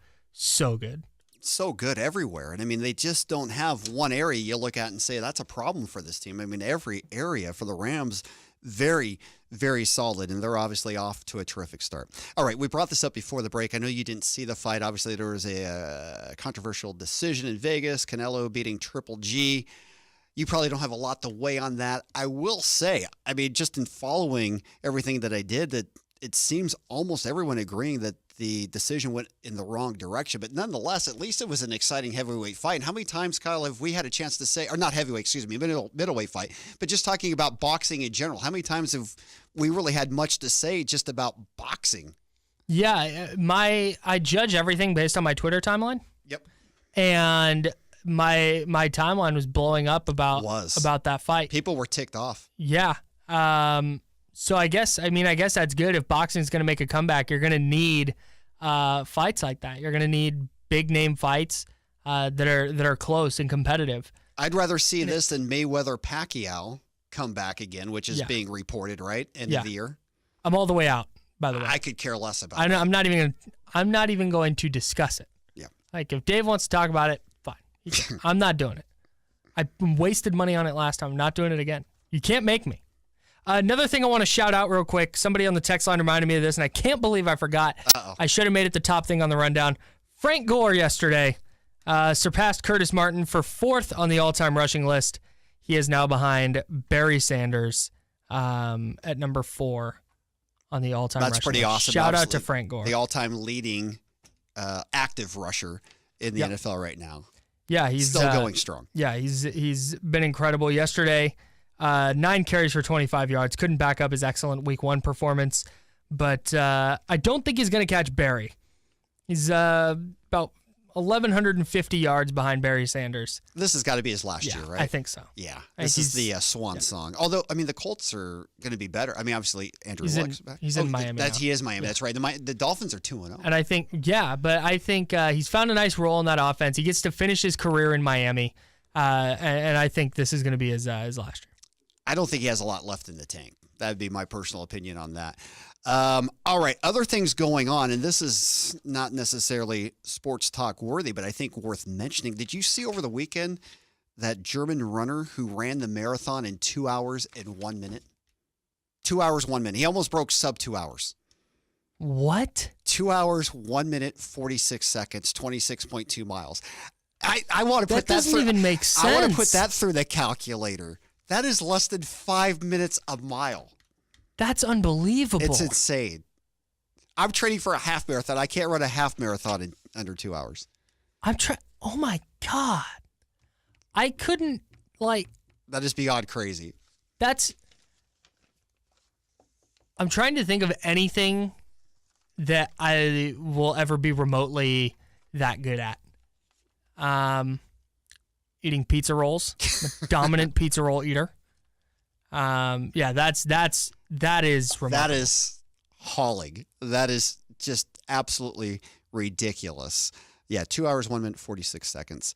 good. So good everywhere. And, I mean, they just don't have one area you look at and say that's a problem for this team. I mean, every area for the Rams, very, very solid, and they're obviously off to a terrific start. All right, we brought this up before the break. I know you didn't see the fight. Obviously, there was a controversial decision in Vegas, Canelo beating Triple G. You probably don't have a lot to weigh on that. I will say, I mean, just in following everything that I did, that it seems almost everyone agreeing that the decision went in the wrong direction. But nonetheless, at least it was an exciting heavyweight fight. And how many times, Kyle, have we had a chance to say, or not heavyweight, excuse me, middleweight fight, but just talking about boxing in general, how many times have we really had much to say just about boxing? Yeah, I judge everything based on my Twitter timeline. Yep. And my timeline was blowing up about that fight. People were ticked off. Yeah. So I guess that's good. If boxing is going to make a comeback, you're going to need fights like that. You're going to need big name fights that are close and competitive. I'd rather see this than Mayweather-Pacquiao come back again, which is being reported, right? End of the year. I'm all the way out, by the way. I could care less about it. I'm not even going to discuss it. Yeah. Like, if Dave wants to talk about it, fine. I'm not doing it. I wasted money on it last time. I'm not doing it again. You can't make me. Another thing I want to shout out real quick. Somebody on the text line reminded me of this, and I can't believe I forgot. I should have made it the top thing on the rundown. Frank Gore yesterday surpassed Curtis Martin for 4th on the all-time rushing list. He is now behind Barry Sanders at number 4 on the all-time rushing list. That's pretty awesome. Shout out to Frank Gore. The all-time leading active rusher in the NFL right now. Yeah, he's still going strong. Yeah, he's been incredible. Yesterday, 9 carries for 25 yards. Couldn't back up his excellent Week 1 performance, but I don't think he's going to catch Barry. He's about 1,150 yards behind Barry Sanders. This has got to be his last year, right? I think so. Yeah, this is the swan song. Although, I mean, the Colts are going to be better. I mean, obviously, Andrew Luck's back. He's in Miami now. He is Miami. Yeah. That's right. The Dolphins are 2-0. And I think, but I think he's found a nice role in that offense. He gets to finish his career in Miami, and I think this is going to be his last year. I don't think he has a lot left in the tank. That would be my personal opinion on that. All right, other things going on, and this is not necessarily sports talk worthy, but I think worth mentioning. Did you see over the weekend that German runner who ran the marathon in 2 hours and 1 minute? 2 hours, 1 minute. He almost broke sub 2 hours. What? 2 hours, 1 minute, 46 seconds, 26.2 miles. I want to put that doesn't even make sense. I want to put that through the calculator. That is less than 5 minutes a mile. That's unbelievable. It's insane. I'm training for a half marathon. I can't run a half marathon in under 2 hours. Oh my God. I couldn't, That is beyond crazy. I'm trying to think of anything that I will ever be remotely that good at. Eating pizza rolls. I'm a dominant pizza roll eater. That is remarkable. That is hauling. That is just absolutely ridiculous. Yeah, 2 hours, 1 minute, 46 seconds.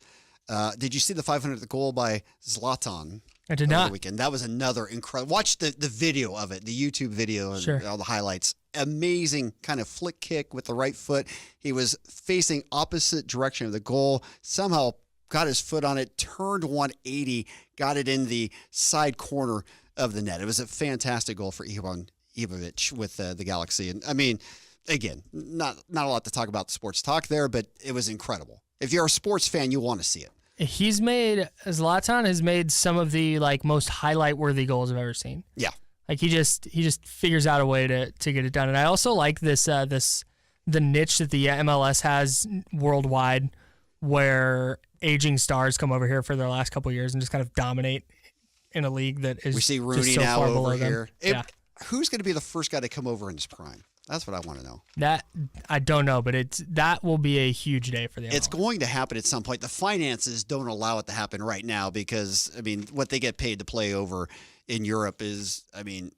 Did you see the 500th goal by Zlatan? I did not. The weekend? That was another incredible. Watch the video of it, the YouTube video and all the highlights. Amazing kind of flick kick with the right foot. He was facing opposite direction of the goal. Somehow got his foot on it, turned 180, got it in the side corner of the net. It was a fantastic goal for Ivan Ivovic with the Galaxy. And I mean, again, not a lot to talk about the sports talk there, but it was incredible. If you're a sports fan, you want to see it. Zlatan has made some of the most highlight-worthy goals I've ever seen. Yeah. He just figures out a way to get it done. And I also like the niche that the MLS has worldwide, where aging stars come over here for their last couple of years and just kind of dominate in a league that is we see Rooney just so now far over below here. them. Who's going to be the first guy to come over in his prime? That's what I want to know. That I don't know, but that will be a huge day for the MLS. It's going to happen at some point. The finances don't allow it to happen right now because, I mean, what they get paid to play over in Europe is, I mean,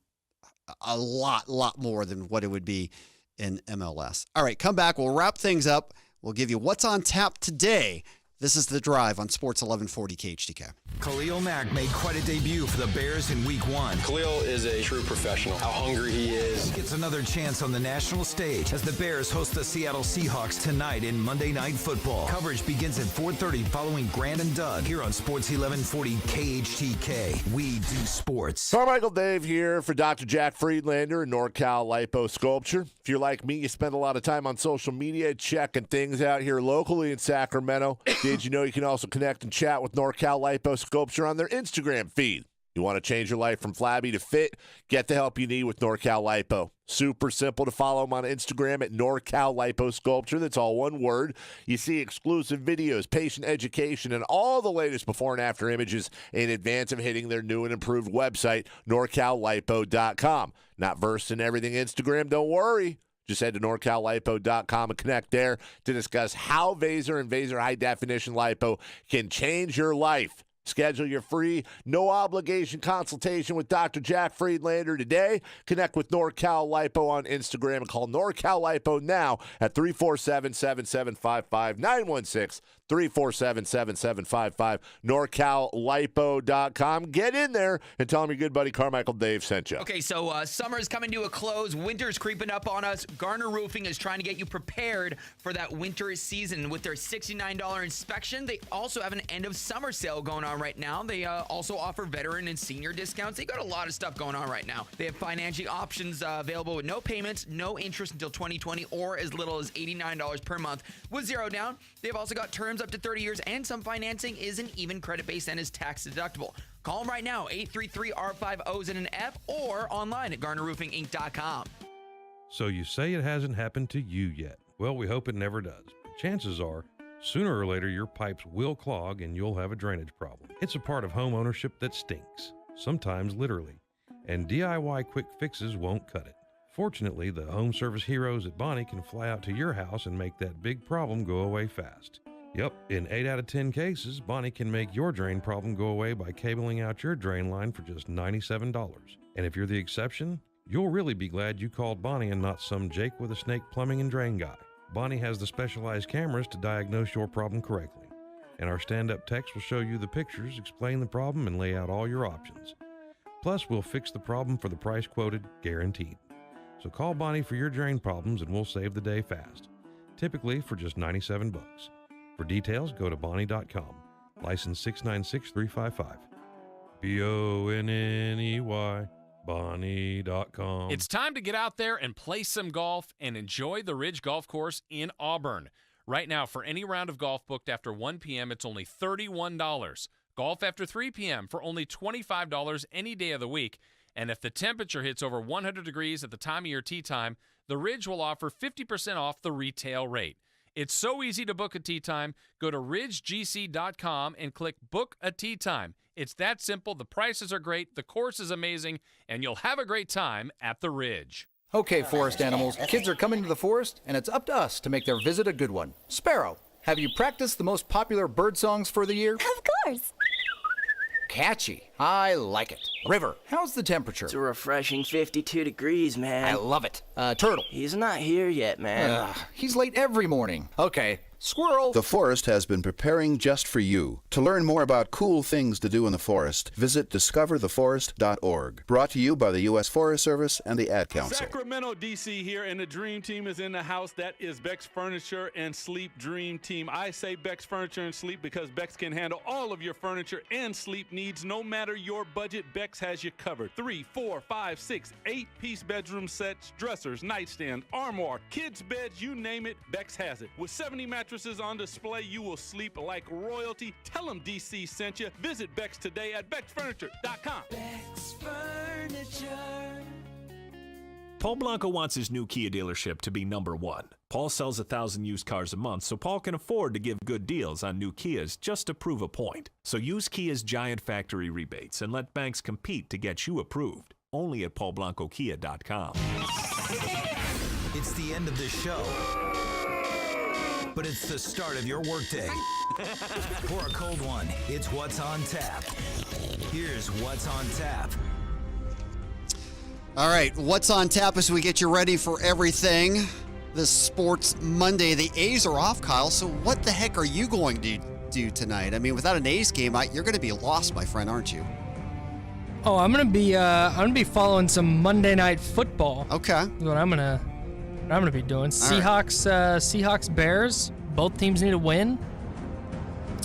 a lot more than what it would be in MLS. All right, come back. We'll wrap things up. We'll give you what's on tap today. This is The Drive on Sports 1140 KHTK. Khalil Mack made quite a debut for the Bears in Week 1. Khalil is a true professional. How hungry he is. He gets another chance on the national stage as the Bears host the Seattle Seahawks tonight in Monday Night Football. Coverage begins at 4:30 following Grant and Doug here on Sports 1140 KHTK. We do sports. Carmichael Dave here for Dr. Jack Friedlander and NorCal Lipo Sculpture. If you're like me, you spend a lot of time on social media checking things out here locally in Sacramento. Did you know you can also connect and chat with NorCal Lipo Sculpture on their Instagram feed? You want to change your life from flabby to fit? Get the help you need with NorCal Lipo. Super simple to follow them on Instagram at NorCal Lipo Sculpture. That's all one word. You see exclusive videos, patient education, and all the latest before and after images in advance of hitting their new and improved website, NorCalLipo.com. Not versed in everything Instagram? Don't worry. Just head to NorCalLipo.com and connect there to discuss how Vaser and Vaser High Definition Lipo can change your life. Schedule your free, no-obligation consultation with Dr. Jack Friedlander today. Connect with NorCal Lipo on Instagram and call NorCal Lipo now at 347-7755, 916-347-7755, NorCalLipo.com. Get in there and tell them your good buddy Carmichael Dave sent you. Okay, so summer is coming to a close. Winter's creeping up on us. Garner Roofing is trying to get you prepared for that winter season with their $69 inspection. They also have an end of summer sale going on right now. They also offer veteran and senior discounts. They got a lot of stuff going on right now. They have financing options available with no payments, no interest until 2020, or as little as $89 per month with zero down. They've also got terms up to 30 years, and some financing isn't even credit-based and is tax-deductible. Call them right now, 833-R5O's and an F, or online at GarnerRoofingInc.com. So you say it hasn't happened to you yet. Well, we hope it never does. But chances are, sooner or later, your pipes will clog and you'll have a drainage problem. It's a part of home ownership that stinks, sometimes literally, and DIY quick fixes won't cut it. Fortunately, the home service heroes at Bonnie can fly out to your house and make that big problem go away fast. Yep, in 8 out of 10 cases, Bonnie can make your drain problem go away by cabling out your drain line for just $97. And if you're the exception, you'll really be glad you called Bonnie and not some Jake with a snake plumbing and drain guy. Bonnie has the specialized cameras to diagnose your problem correctly. And our stand-up techs will show you the pictures, explain the problem, and lay out all your options. Plus, we'll fix the problem for the price quoted, guaranteed. So call Bonnie for your drain problems and we'll save the day fast. Typically for just $97. For details, go to Bonnie.com. License 696355. BONNEY. Bonnie.com. It's time to get out there and play some golf and enjoy the Ridge Golf Course in Auburn. Right now, for any round of golf booked after 1 p.m., it's only $31. Golf after 3 p.m. for only $25 any day of the week. And if the temperature hits over 100 degrees at the time of your tee time, the Ridge will offer 50% off the retail rate. It's so easy to book a tee time. Go to ridgegc.com and click Book a Tee Time. It's that simple. The prices are great, the course is amazing, and you'll have a great time at the Ridge. Okay, forest animals, kids are coming to the forest, and it's up to us to make their visit a good one. Sparrow, have you practiced the most popular bird songs for the year? Of course. Catchy. I like it. River, how's the temperature? It's a refreshing 52 degrees, man. I love it. Turtle. He's not here yet, man. He's late every morning. Okay. Squirrel. The forest has been preparing just for you. To learn more about cool things to do in the forest, visit discovertheforest.org. Brought to you by the U.S. Forest Service and the Ad Council. Sacramento, D.C. here, and the Dream Team is in the house. That is Beck's Furniture and Sleep Dream Team. I say Beck's Furniture and Sleep because Beck's can handle all of your furniture and sleep needs. No matter your budget, Beck's has you covered. 3, 4, 5, 6, 8-piece bedroom sets, dressers, nightstand, armoire, kids' beds, you name it, Beck's has it. With 70 mattresses on display, you will sleep like royalty. Tell them DC sent you. Visit Beck's today at becksfurniture.com. Beck's Furniture. Paul Blanco wants his new Kia dealership to be number one. Paul sells 1,000 used cars a month, so Paul can afford to give good deals on new Kias just to prove a point. So use Kia's giant factory rebates and let banks compete to get you approved. Only at paulblancokia.com. It's the end of the show, but it's the start of your workday. For a cold one, it's What's on Tap. Here's What's on Tap. All right, what's on tap as we get you ready for everything this Sports Monday. The A's are off, Kyle, so what the heck are you going to do tonight? I mean, without an A's game, you're going to be lost, my friend, aren't you? Oh, I'm gonna be following some Monday Night Football. Okay, that's what I'm gonna be doing. Seahawks, Bears. Both teams need a win.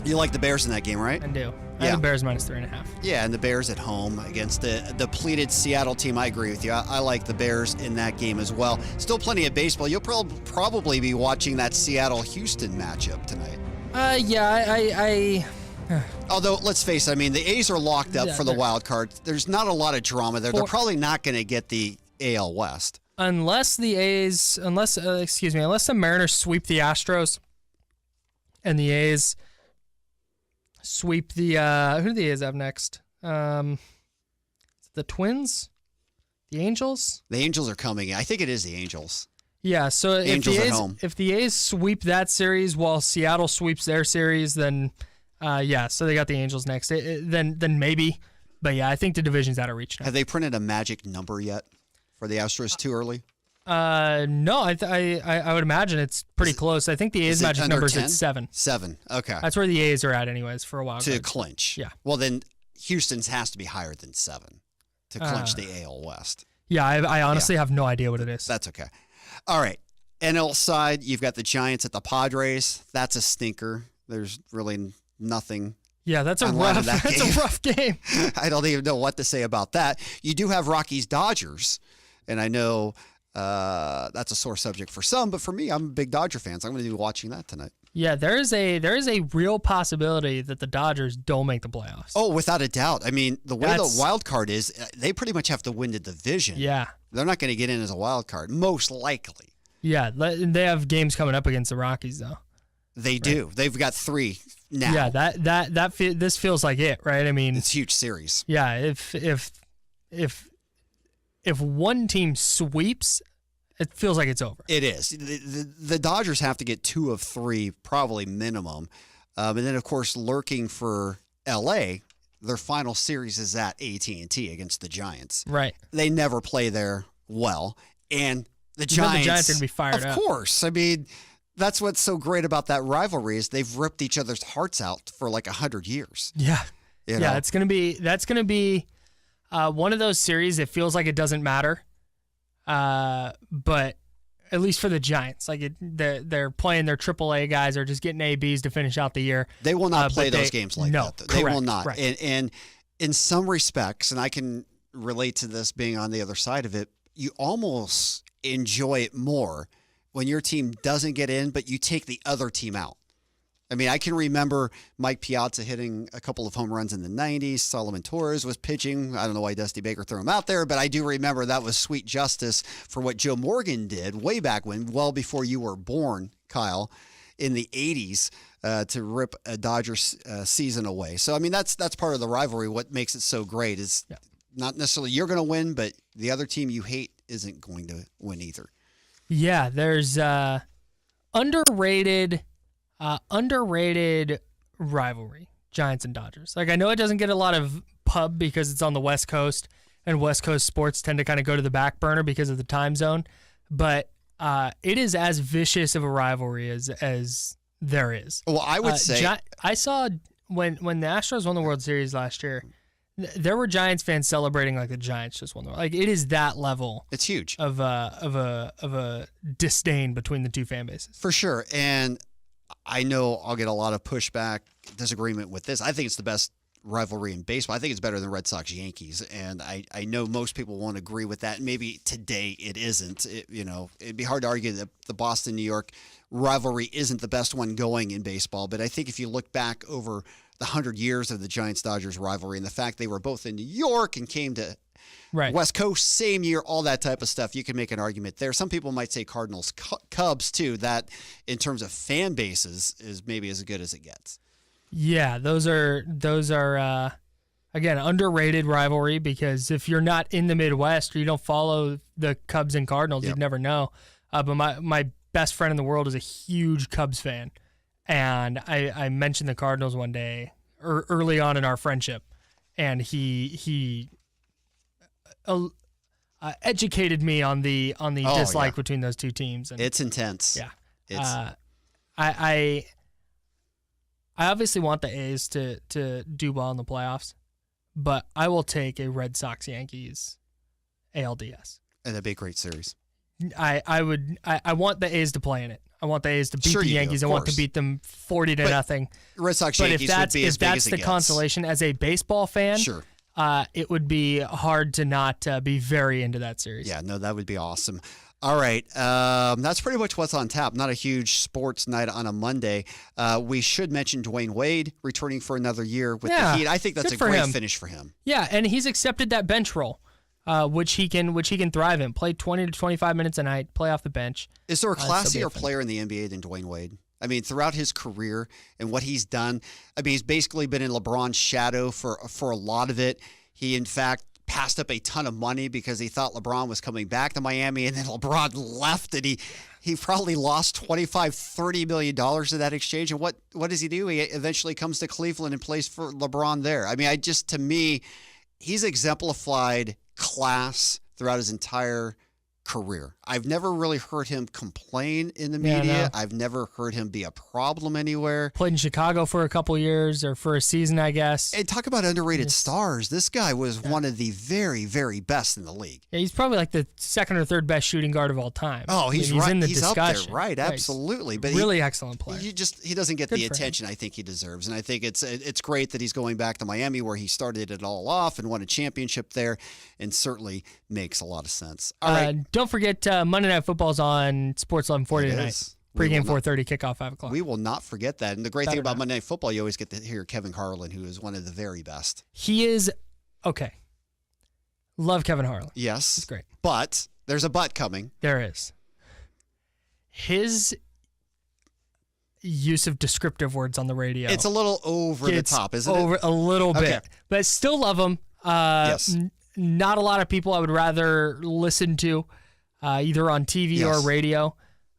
You like the Bears in that game, right? I do. I have the Bears minus 3.5. Yeah, and the Bears at home against the depleted Seattle team. I agree with you. I like the Bears in that game as well. Still plenty of baseball. You'll probably be watching that Seattle-Houston matchup tonight. Although, let's face it, I mean, the A's are locked up for the wild card. There's not a lot of drama there. They're probably not going to get the AL West. Unless the Mariners sweep the Astros and the A's sweep the who do the A's have next? The Twins? The Angels? The Angels are coming. I think it is the Angels. Yeah, so if the A's sweep that series while Seattle sweeps their series, then Yeah, so they got the Angels next. Then maybe. But yeah, I think the division's out of reach now. Have they printed a magic number yet for the Astros? Too early? No, I would imagine it's pretty close. I think the A's magic number is at 7. 7. Okay. That's where the A's are at anyways for a while. To clinch. Yeah. Well, then Houston's has to be higher than 7 to clinch the AL West. Yeah, I honestly have no idea what it is. That's okay. All right. NL side, you've got the Giants at the Padres. That's a stinker. There's really nothing. Yeah, that's a rough game. I don't even know what to say about that. You do have Rockies Dodgers, and I know that's a sore subject for some, but for me, I'm a big Dodger fan, so I'm going to be watching that tonight. Yeah, there is a real possibility that the Dodgers don't make the playoffs. Oh, without a doubt. I mean, the way the wild card is, they pretty much have to win the division. Yeah. They're not going to get in as a wild card, most likely. Yeah, they have games coming up against the Rockies, though. They do. They've got 3 now. Yeah, this feels like it, right? I mean, it's a huge series. Yeah, if one team sweeps, it feels like it's over. It is. The Dodgers have to get 2 of 3, probably minimum. And then, of course, lurking for L.A., their final series is at AT&T against the Giants. Right. They never play there well. And the Giants are going to be fired up. Of course. I mean, that's what's so great about that rivalry is they've ripped each other's hearts out for like 100 years. Yeah. You know? Yeah, that's going to be one of those series that feels like it doesn't matter. But at least for the Giants, like they're playing their AAA guys or just getting ABs to finish out the year. They will not play those games like that. Though. They will not. Right. And in some respects, and I can relate to this being on the other side of it, you almost enjoy it more when your team doesn't get in, but you take the other team out. I mean, I can remember Mike Piazza hitting a couple of home runs in the 90s. Solomon Torres was pitching. I don't know why Dusty Baker threw him out there, but I do remember that was sweet justice for what Joe Morgan did way back when, well before you were born, Kyle, in the 80s to rip a Dodgers season away. So, I mean, that's part of the rivalry. What makes it so great is not necessarily you're going to win, but the other team you hate isn't going to win either. Yeah, there's underrated rivalry, Giants and Dodgers. Like, I know it doesn't get a lot of pub because it's on the West Coast, and West Coast sports tend to kind of go to the back burner because of the time zone, but it is as vicious of a rivalry as there is. Well, I would say I saw when the Astros won the World Series last year, there were Giants fans celebrating like the Giants just won the World. Like, it is that level. It's huge of a disdain between the two fan bases for sure. And I know I'll get a lot of pushback, disagreement with this. I think it's the best rivalry in baseball. I think it's better than Red Sox Yankees, and I know most people won't agree with that. Maybe today it isn't. It'd be hard to argue that the Boston New York rivalry isn't the best one going in baseball. But I think if you look back over the 100 years of the Giants-Dodgers rivalry and the fact they were both in New York and came to West Coast same year, all that type of stuff, you can make an argument there. Some people might say Cardinals Cubs too. That in terms of fan bases is maybe as good as it gets. Yeah, those are again underrated rivalry because if you're not in the Midwest or you don't follow the Cubs and Cardinals, you'd never know. But my best friend in the world is a huge Cubs fan, and I mentioned the Cardinals one day early on in our friendship, and he educated me on the dislike between those two teams. And it's intense. Yeah, I obviously want the A's to do well in the playoffs, but I will take a Red Sox-Yankees ALDS. And that'd be a great series. I want the A's to play in it. I want the A's to beat the Yankees. I want to beat them 40-0. Red Sox-Yankees would be as big as it gets. If that's the consolation as a baseball fan, sure. It would be hard to not be very into that series. Yeah, no, that would be awesome. All right. That's pretty much what's on tap. Not a huge sports night on a Monday. We should mention Dwayne Wade returning for another year with the Heat. I think that's a great finish for him. Yeah, and he's accepted that bench role, which he can thrive in. Play 20 to 25 minutes a night, play off the bench. Is there a classier player in the NBA than Dwayne Wade? I mean, throughout his career and what he's done, I mean, he's basically been in LeBron's shadow for a lot of it. He, in fact, passed up a ton of money because he thought LeBron was coming back to Miami, and then LeBron left, and he probably lost $25-30 million in that exchange. And what does he do? He eventually comes to Cleveland and plays for LeBron there. I mean, to me, he's exemplified class throughout his entire career. I've never really heard him complain in the media. No. I've never heard him be a problem anywhere. Played in Chicago for a couple years, or for a season, I guess. And talk about underrated stars. This guy was one of the very, very best in the league. Yeah, he's probably like the second or third best shooting guard of all time. Oh, he's right. In the he's discussion. Up there, right? Absolutely. But really excellent player. He doesn't get the attention I think he deserves, and I think it's great that he's going back to Miami, where he started it all off and won a championship there, and certainly makes a lot of sense. All right. Don't forget Monday Night Football's on Sports 1140 tonight. Pre-game 4:30, kickoff 5 o'clock. We will not forget that. And the great thing about Monday Night Football, you always get to hear Kevin Harlan, who is one of the very best. He is okay. Love Kevin Harlan. Yes, he's great. But there's a but coming. There is. His use of descriptive words on the radio. It's a little over the top, isn't it? A little bit. But still love him. Yes. Not a lot of people I would rather listen to, either on TV or radio.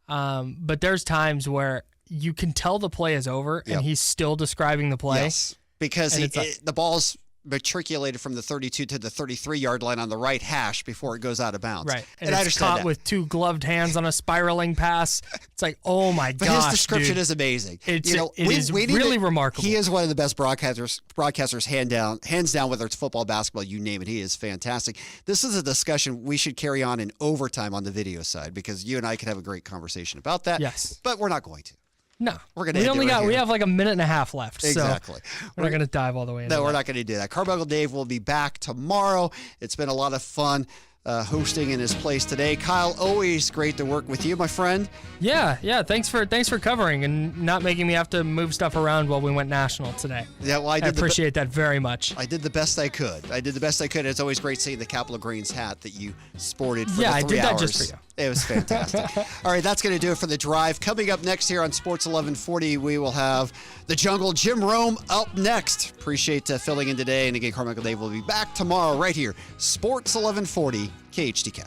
But there's times where you can tell the play is over and he's still describing the play. Yes, because the ball's matriculated from the 32 to the 33-yard line on the right hash before it goes out of bounds. Right. And I it's understand caught that. with two gloved hands on a spiraling pass. It's like, oh my gosh, But his description dude. is amazing. It is really remarkable. He is one of the best broadcasters hands down, whether it's football, basketball, you name it. He is fantastic. This is a discussion we should carry on in overtime on the video side, because you and I could have a great conversation about that. Yes. But we're not going to. No, we're gonna. We have like a minute and a half left. Exactly. So we're not gonna dive all the way into No, we're that. not going to do that. Carmichael Dave will be back tomorrow. It's been a lot of fun hosting in his place today. Kyle, always great to work with you, my friend. Yeah. Thanks for covering and not making me have to move stuff around while we went national today. Yeah, well, I appreciate that very much. I did the best I could. It's always great seeing the Capital Greens hat that you sported for the 3 hours. I did that just for you. It was fantastic. All right, that's going to do it for the drive. Coming up next here on Sports 1140, we will have the Jungle, Jim Rome, up next. Appreciate filling in today. And again, Carmichael Dave will be back tomorrow right here, Sports 1140, KHTK.